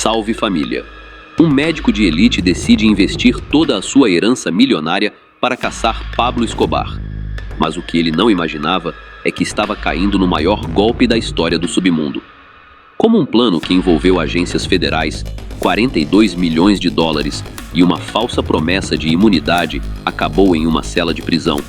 Salve família! Um médico de elite decide investir toda a sua herança milionária para caçar Pablo Escobar. Mas o que ele não imaginava é que estava caindo no maior golpe da história do submundo. Como um plano que envolveu agências federais, 42 milhões de dólares e uma falsa promessa de imunidade acabou em uma cela de prisão.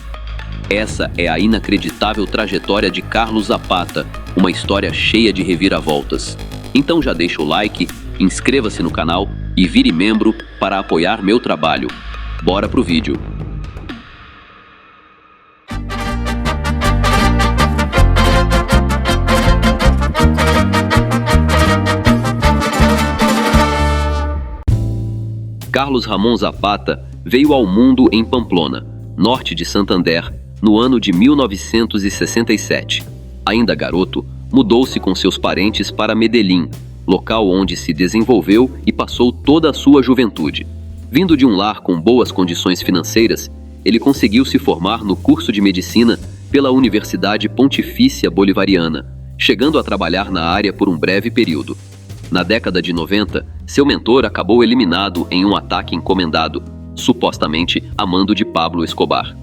Essa é a inacreditável trajetória de Carlos Zapata, uma história cheia de reviravoltas. Então já deixa o like, inscreva-se no canal e vire membro para apoiar meu trabalho. Bora pro vídeo! Carlos Ramon Zapata veio ao mundo em Pamplona, norte de Santander, no ano de 1967. Ainda garoto, mudou-se com seus parentes para Medellín, local onde se desenvolveu e passou toda a sua juventude. Vindo de um lar com boas condições financeiras, ele conseguiu se formar no curso de medicina pela Universidade Pontifícia Bolivariana, chegando a trabalhar na área por um breve período. Na década de 90, seu mentor acabou eliminado em um ataque encomendado, supostamente a mando de Pablo Escobar.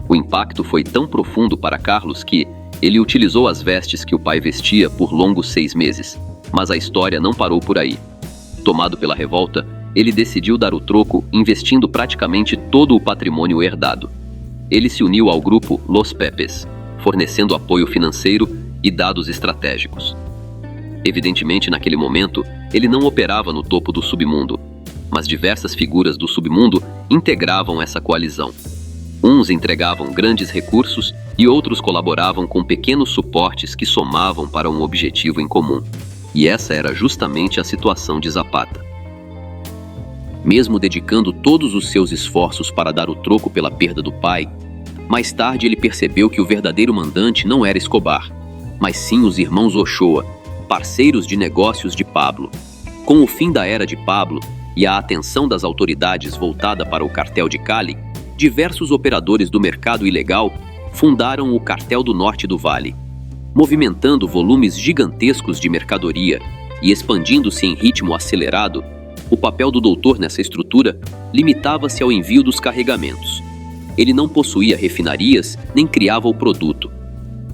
O impacto foi tão profundo para Carlos que ele utilizou as vestes que o pai vestia por longos 6 meses. Mas a história não parou por aí. Tomado pela revolta, ele decidiu dar o troco investindo praticamente todo o patrimônio herdado. Ele se uniu ao grupo Los Pepes, fornecendo apoio financeiro e dados estratégicos. Evidentemente, naquele momento, ele não operava no topo do submundo, mas diversas figuras do submundo integravam essa coalizão. Uns entregavam grandes recursos e outros colaboravam com pequenos suportes que somavam para um objetivo em comum. E essa era justamente a situação de Zapata. Mesmo dedicando todos os seus esforços para dar o troco pela perda do pai, mais tarde ele percebeu que o verdadeiro mandante não era Escobar, mas sim os irmãos Ochoa, parceiros de negócios de Pablo. Com o fim da era de Pablo e a atenção das autoridades voltada para o cartel de Cali, diversos operadores do mercado ilegal fundaram o Cartel do Norte do Vale, movimentando volumes gigantescos de mercadoria e expandindo-se em ritmo acelerado. O papel do doutor nessa estrutura limitava-se ao envio dos carregamentos. Ele não possuía refinarias nem criava o produto.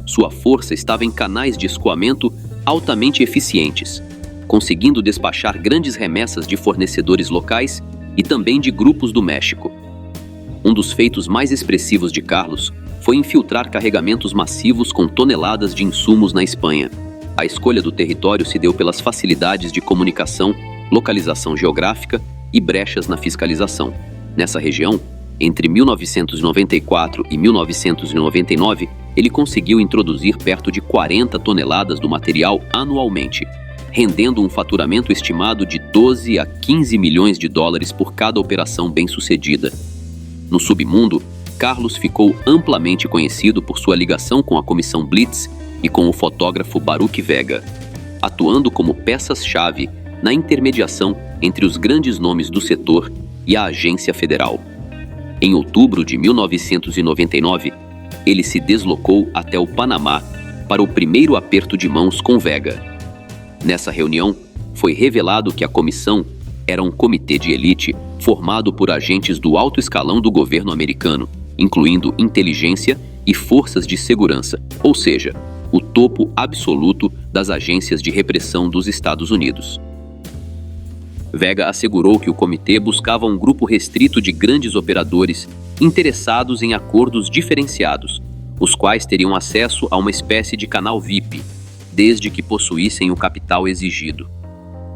Sua força estava em canais de escoamento altamente eficientes, conseguindo despachar grandes remessas de fornecedores locais e também de grupos do México. Um dos feitos mais expressivos de Carlos foi infiltrar carregamentos massivos com toneladas de insumos na Espanha. A escolha do território se deu pelas facilidades de comunicação, localização geográfica e brechas na fiscalização. Nessa região, entre 1994 e 1999, ele conseguiu introduzir perto de 40 toneladas do material anualmente, rendendo um faturamento estimado de 12 a 15 milhões de dólares por cada operação bem-sucedida. No submundo, Carlos ficou amplamente conhecido por sua ligação com a Comissão Blitz e com o fotógrafo Baruch Vega, atuando como peças-chave na intermediação entre os grandes nomes do setor e a agência federal. Em outubro de 1999, ele se deslocou até o Panamá para o primeiro aperto de mãos com Vega. Nessa reunião, foi revelado que a comissão era um comitê de elite formado por agentes do alto escalão do governo americano, incluindo inteligência e forças de segurança, ou seja, o topo absoluto das agências de repressão dos Estados Unidos. Vega assegurou que o comitê buscava um grupo restrito de grandes operadores interessados em acordos diferenciados, os quais teriam acesso a uma espécie de canal VIP, desde que possuíssem o capital exigido.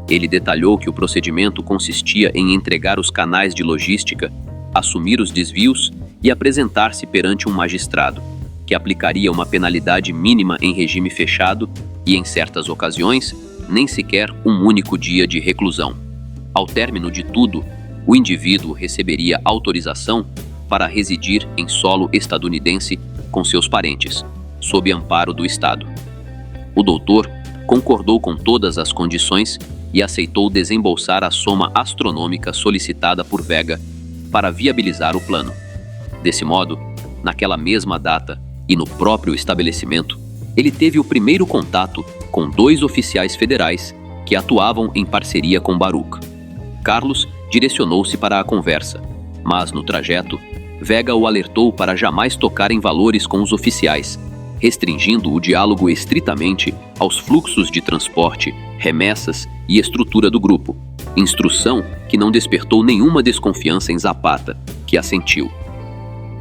Ele detalhou que o procedimento consistia em entregar os canais de logística, assumir os desvios e apresentar-se perante um magistrado, que aplicaria uma penalidade mínima em regime fechado e, em certas ocasiões, nem sequer um único dia de reclusão. Ao término de tudo, o indivíduo receberia autorização para residir em solo estadunidense com seus parentes, sob amparo do Estado. O doutor concordou com todas as condições e aceitou desembolsar a soma astronômica solicitada por Vega para viabilizar o plano. Desse modo, naquela mesma data e no próprio estabelecimento, ele teve o primeiro contato com 2 oficiais federais que atuavam em parceria com Baruch. Carlos direcionou-se para a conversa, mas no trajeto, Vega o alertou para jamais tocar em valores com os oficiais, restringindo o diálogo estritamente aos fluxos de transporte, remessas e estrutura do grupo, instrução que não despertou nenhuma desconfiança em Zapata, que assentiu.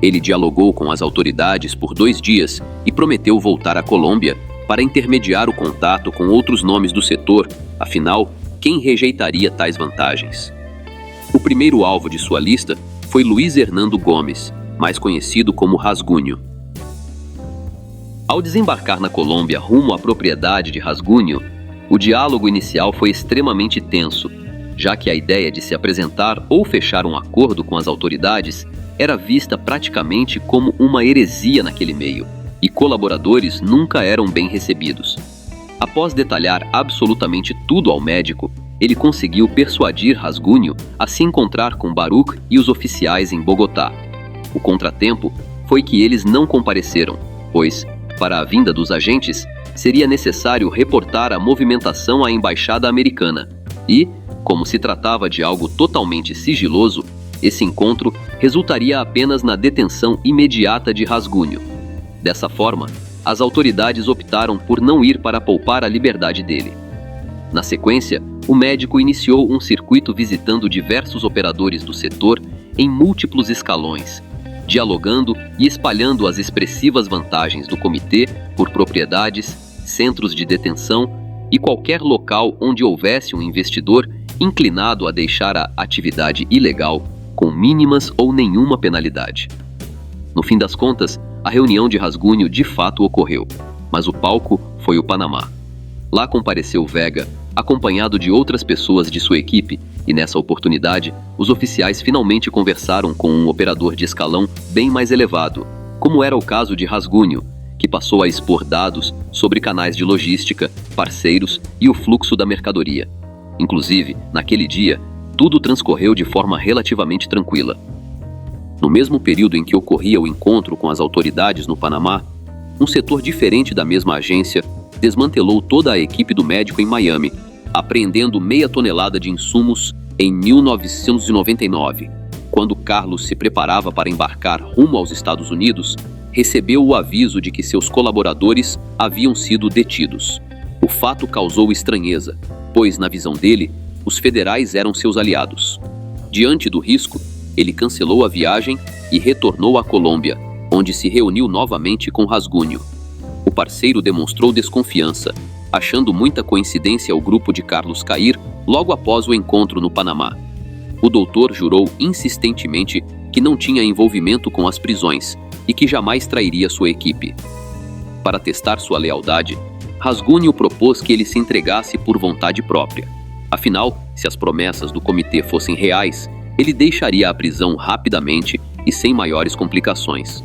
Ele dialogou com as autoridades por 2 dias e prometeu voltar à Colômbia para intermediar o contato com outros nomes do setor, afinal, quem rejeitaria tais vantagens? O primeiro alvo de sua lista foi Luiz Hernando Gomes, mais conhecido como Rasgunho. Ao desembarcar na Colômbia rumo à propriedade de Rasgunho, o diálogo inicial foi extremamente tenso, já que a ideia de se apresentar ou fechar um acordo com as autoridades era vista praticamente como uma heresia naquele meio, e colaboradores nunca eram bem recebidos. Após detalhar absolutamente tudo ao médico, ele conseguiu persuadir Rasgunho a se encontrar com Baruch e os oficiais em Bogotá. O contratempo foi que eles não compareceram, pois, para a vinda dos agentes, seria necessário reportar a movimentação à embaixada americana. E, como se tratava de algo totalmente sigiloso, esse encontro resultaria apenas na detenção imediata de Rasgunho. Dessa forma, as autoridades optaram por não ir para poupar a liberdade dele. Na sequência, o médico iniciou um circuito visitando diversos operadores do setor em múltiplos escalões, dialogando e espalhando as expressivas vantagens do comitê por propriedades, centros de detenção e qualquer local onde houvesse um investidor inclinado a deixar a atividade ilegal com mínimas ou nenhuma penalidade. No fim das contas, a reunião de Rasgunho de fato ocorreu, mas o palco foi o Panamá. Lá compareceu Vega, acompanhado de outras pessoas de sua equipe, e nessa oportunidade, os oficiais finalmente conversaram com um operador de escalão bem mais elevado, como era o caso de Rasgunho, que passou a expor dados sobre canais de logística, parceiros e o fluxo da mercadoria. Inclusive, naquele dia, tudo transcorreu de forma relativamente tranquila. No mesmo período em que ocorria o encontro com as autoridades no Panamá, um setor diferente da mesma agência desmantelou toda a equipe do médico em Miami, apreendendo meia tonelada de insumos em 1999. Quando Carlos se preparava para embarcar rumo aos Estados Unidos, recebeu o aviso de que seus colaboradores haviam sido detidos. O fato causou estranheza, pois, na visão dele, os federais eram seus aliados. Diante do risco, ele cancelou a viagem e retornou à Colômbia, onde se reuniu novamente com Rasgunho. O parceiro demonstrou desconfiança, achando muita coincidência o grupo de Carlos cair logo após o encontro no Panamá. O doutor jurou insistentemente que não tinha envolvimento com as prisões e que jamais trairia sua equipe. Para testar sua lealdade, Rasgunho propôs que ele se entregasse por vontade própria. Afinal, se as promessas do comitê fossem reais, ele deixaria a prisão rapidamente e sem maiores complicações.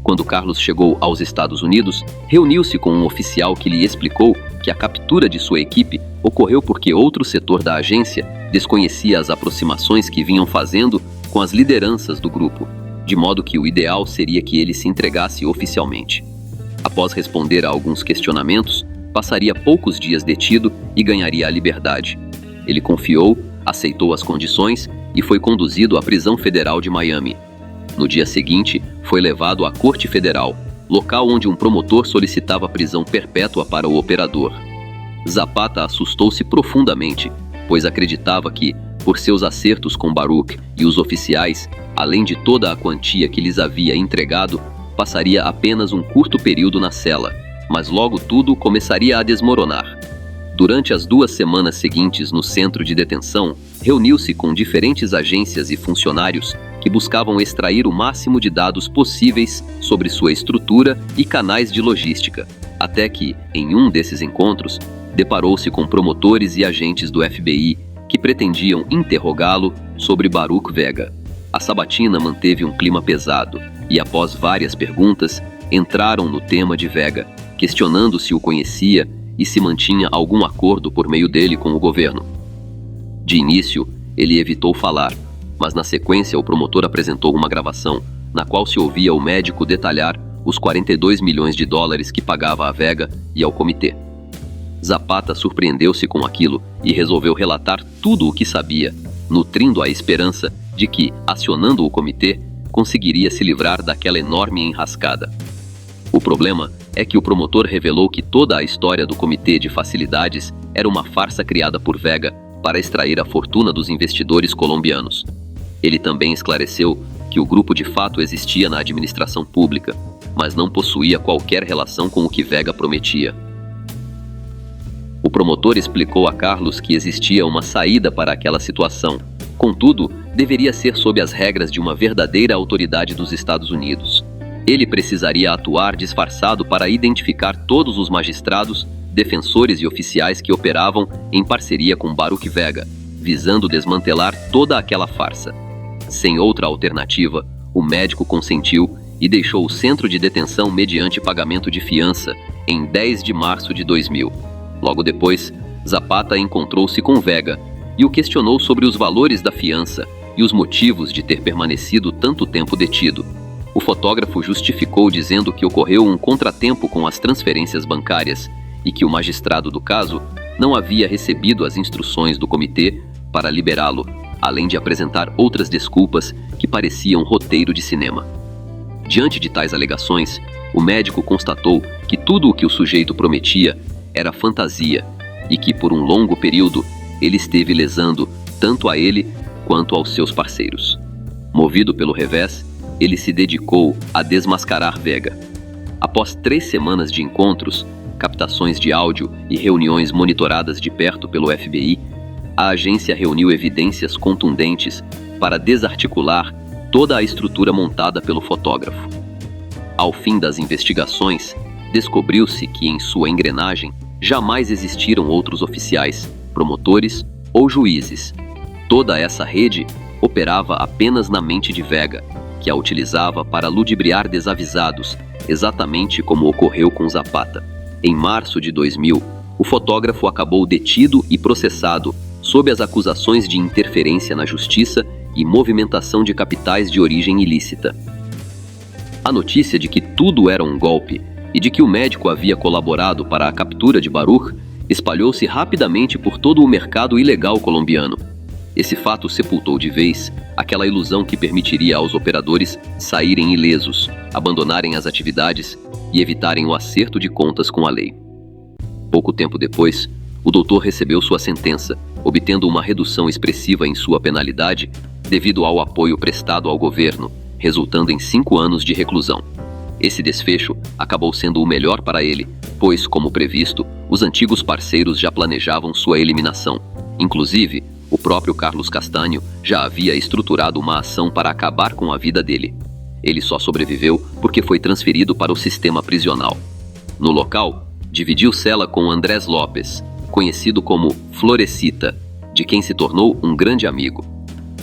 Quando Carlos chegou aos Estados Unidos, reuniu-se com um oficial que lhe explicou que a captura de sua equipe ocorreu porque outro setor da agência desconhecia as aproximações que vinham fazendo com as lideranças do grupo, de modo que o ideal seria que ele se entregasse oficialmente. Após responder a alguns questionamentos, passaria poucos dias detido e ganharia a liberdade. Ele confiou, aceitou as condições e foi conduzido à prisão federal de Miami. No dia seguinte, foi levado à Corte Federal, local onde um promotor solicitava prisão perpétua para o operador. Zapata assustou-se profundamente, pois acreditava que, por seus acertos com Baruch e os oficiais, além de toda a quantia que lhes havia entregado, passaria apenas um curto período na cela, mas logo tudo começaria a desmoronar. Durante as 2 semanas seguintes no centro de detenção, reuniu-se com diferentes agências e funcionários que buscavam extrair o máximo de dados possíveis sobre sua estrutura e canais de logística, até que, em um desses encontros, deparou-se com promotores e agentes do FBI que pretendiam interrogá-lo sobre Baruch Vega. A sabatina manteve um clima pesado e, após várias perguntas, entraram no tema de Vega, questionando se o conhecia e se mantinha algum acordo por meio dele com o governo. De início, ele evitou falar, mas na sequência o promotor apresentou uma gravação na qual se ouvia o médico detalhar os 42 milhões de dólares que pagava a Vega e ao comitê. Zapata surpreendeu-se com aquilo e resolveu relatar tudo o que sabia, nutrindo a esperança de que, acionando o comitê, conseguiria se livrar daquela enorme enrascada. O problema é que o promotor revelou que toda a história do Comitê de Facilidades era uma farsa criada por Vega para extrair a fortuna dos investidores colombianos. Ele também esclareceu que o grupo de fato existia na administração pública, mas não possuía qualquer relação com o que Vega prometia. O promotor explicou a Carlos que existia uma saída para aquela situação, contudo, deveria ser sob as regras de uma verdadeira autoridade dos Estados Unidos. Ele precisaria atuar disfarçado para identificar todos os magistrados, defensores e oficiais que operavam em parceria com Baruch Vega, visando desmantelar toda aquela farsa. Sem outra alternativa, o médico consentiu e deixou o centro de detenção mediante pagamento de fiança em 10 de março de 2000. Logo depois, Zapata encontrou-se com Vega e o questionou sobre os valores da fiança e os motivos de ter permanecido tanto tempo detido. O fotógrafo justificou dizendo que ocorreu um contratempo com as transferências bancárias e que o magistrado do caso não havia recebido as instruções do comitê para liberá-lo, além de apresentar outras desculpas que pareciam roteiro de cinema. Diante de tais alegações, o médico constatou que tudo o que o sujeito prometia era fantasia e que, por um longo período, ele esteve lesando tanto a ele quanto aos seus parceiros. Movido pelo revés, ele se dedicou a desmascarar Vega. Após 3 semanas de encontros, captações de áudio e reuniões monitoradas de perto pelo FBI, a agência reuniu evidências contundentes para desarticular toda a estrutura montada pelo fotógrafo. Ao fim das investigações, descobriu-se que em sua engrenagem jamais existiram outros oficiais, promotores ou juízes. Toda essa rede operava apenas na mente de Vega, que a utilizava para ludibriar desavisados, exatamente como ocorreu com Zapata. Em março de 2000, o fotógrafo acabou detido e processado sob as acusações de interferência na justiça e movimentação de capitais de origem ilícita. A notícia de que tudo era um golpe e de que o médico havia colaborado para a captura de Baruch espalhou-se rapidamente por todo o mercado ilegal colombiano. Esse fato sepultou de vez aquela ilusão que permitiria aos operadores saírem ilesos, abandonarem as atividades e evitarem o acerto de contas com a lei. Pouco tempo depois, o doutor recebeu sua sentença, obtendo uma redução expressiva em sua penalidade devido ao apoio prestado ao governo, resultando em 5 anos de reclusão. Esse desfecho acabou sendo o melhor para ele, pois, como previsto, os antigos parceiros já planejavam sua eliminação. Inclusive, o próprio Carlos Castanho já havia estruturado uma ação para acabar com a vida dele. Ele só sobreviveu porque foi transferido para o sistema prisional. No local, dividiu cela com Andrés Lopes, conhecido como Florecita, de quem se tornou um grande amigo.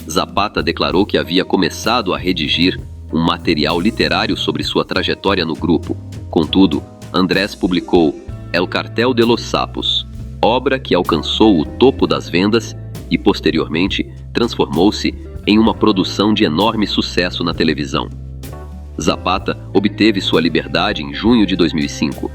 Zapata declarou que havia começado a redigir um material literário sobre sua trajetória no grupo. Contudo, Andrés publicou El Cartel de los Sapos, obra que alcançou o topo das vendas e, posteriormente, transformou-se em uma produção de enorme sucesso na televisão. Zapata obteve sua liberdade em junho de 2005.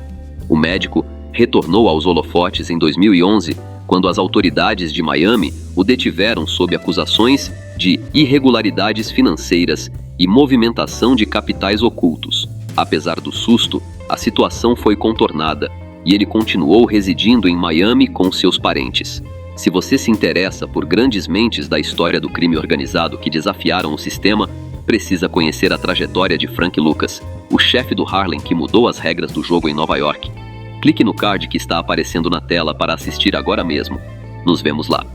O médico retornou aos holofotes em 2011, quando as autoridades de Miami o detiveram sob acusações de irregularidades financeiras e movimentação de capitais ocultos. Apesar do susto, a situação foi contornada e ele continuou residindo em Miami com seus parentes. Se você se interessa por grandes mentes da história do crime organizado que desafiaram o sistema, precisa conhecer a trajetória de Frank Lucas, o chefe do Harlem que mudou as regras do jogo em Nova York. Clique no card que está aparecendo na tela para assistir agora mesmo. Nos vemos lá.